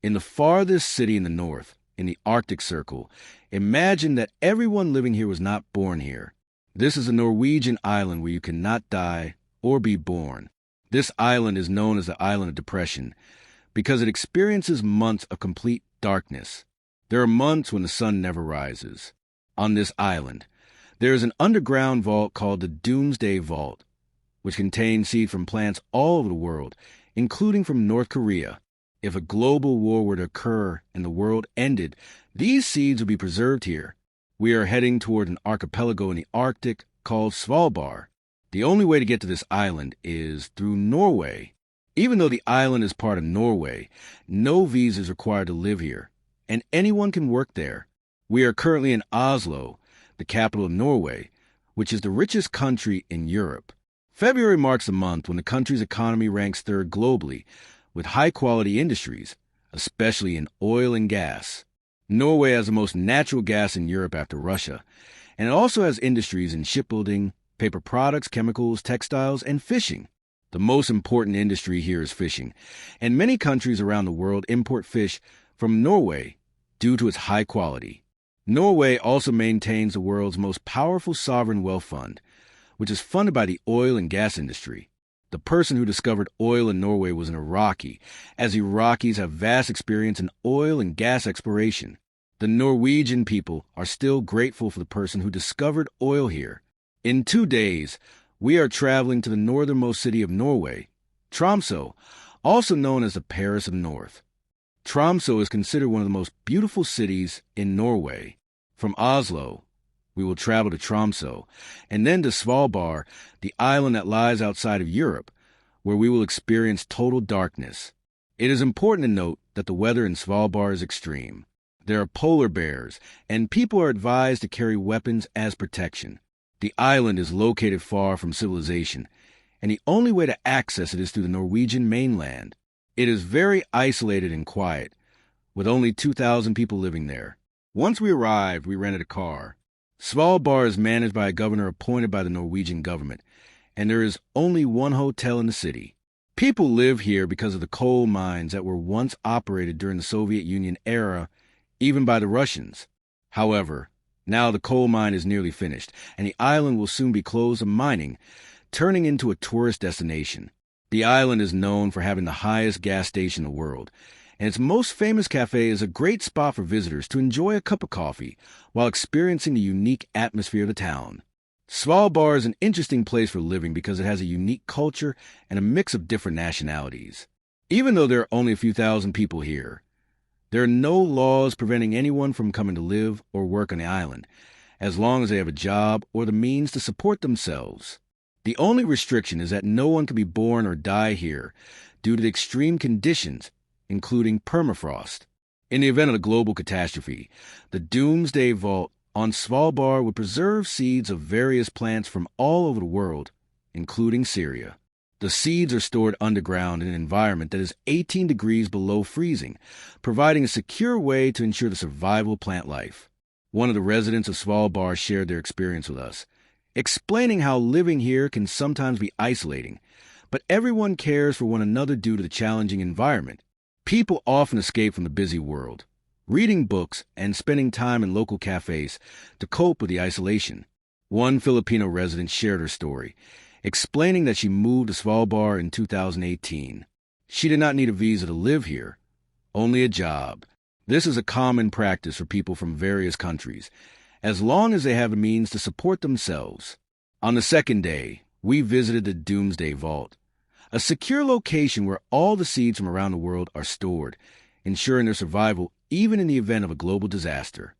In the farthest city in the north, in the Arctic Circle, imagine that everyone living here was not born here. This is a Norwegian island where you cannot die or be born. This island is known as the Island of Depression because it experiences months of complete darkness. There are months when the sun never rises. On this island, there is an underground vault called the Doomsday Vault, which contains seeds from plants all over the world, including from North Korea. If a global war were to occur and the world ended, these seeds would be preserved here. We are heading toward an archipelago in the Arctic called Svalbard. The only way to get to this island is through Norway. Even though the island is part of Norway, no visa is required to live here, and anyone can work there. We are currently in Oslo, the capital of Norway, which is the richest country in Europe. February marks the month when the country's economy ranks third globally, with high-quality industries, especially in oil and gas. Norway has the most natural gas in Europe after Russia, and it also has industries in shipbuilding, paper products, chemicals, textiles, and fishing. The most important industry here is fishing, and many countries around the world import fish from Norway due to its high quality. Norway also maintains the world's most powerful sovereign wealth fund, which is funded by the oil and gas industry. The person who discovered oil in Norway was an Iraqi, as Iraqis have vast experience in oil and gas exploration. The Norwegian people are still grateful for the person who discovered oil here. In 2 days, we are traveling to the northernmost city of Norway, Tromsø, also known as the Paris of the North. Tromsø is considered one of the most beautiful cities in Norway. From Oslo, we will travel to Tromsø, and then to Svalbard, the island that lies outside of Europe, where we will experience total darkness. It is important to note that the weather in Svalbard is extreme. There are polar bears, and people are advised to carry weapons as protection. The island is located far from civilization, and the only way to access it is through the Norwegian mainland. It is very isolated and quiet, with only 2,000 people living there. Once we arrived, we rented a car. Svalbard is managed by a governor appointed by the Norwegian government, and there is only one hotel in the city. People live here because of the coal mines that were once operated during the Soviet Union era, even by the Russians. However, now the coal mine is nearly finished, and the island will soon be closed to mining, turning into a tourist destination. The island is known for having the highest gas station in the world, and its most famous cafe is a great spot for visitors to enjoy a cup of coffee while experiencing the unique atmosphere of the town. Svalbard is an interesting place for living because it has a unique culture and a mix of different nationalities. Even though there are only a few thousand people here, there are no laws preventing anyone from coming to live or work on the island, as long as they have a job or the means to support themselves. The only restriction is that no one can be born or die here due to the extreme conditions, including permafrost. In the event of a global catastrophe, the Doomsday Vault on Svalbard would preserve seeds of various plants from all over the world, including Syria. The seeds are stored underground in an environment that is 18 degrees below freezing, providing a secure way to ensure the survival of plant life. One of the residents of Svalbard shared their experience with us, explaining how living here can sometimes be isolating, but everyone cares for one another due to the challenging environment. People often escape from the busy world, reading books and spending time in local cafes to cope with the isolation. One Filipino resident shared her story, explaining that she moved to Svalbard in 2018. She did not need a visa to live here, only a job. This is a common practice for people from various countries, as long as they have the means to support themselves. On the second day, we visited the Doomsday Vault, a secure location where all the seeds from around the world are stored, ensuring their survival even in the event of a global disaster.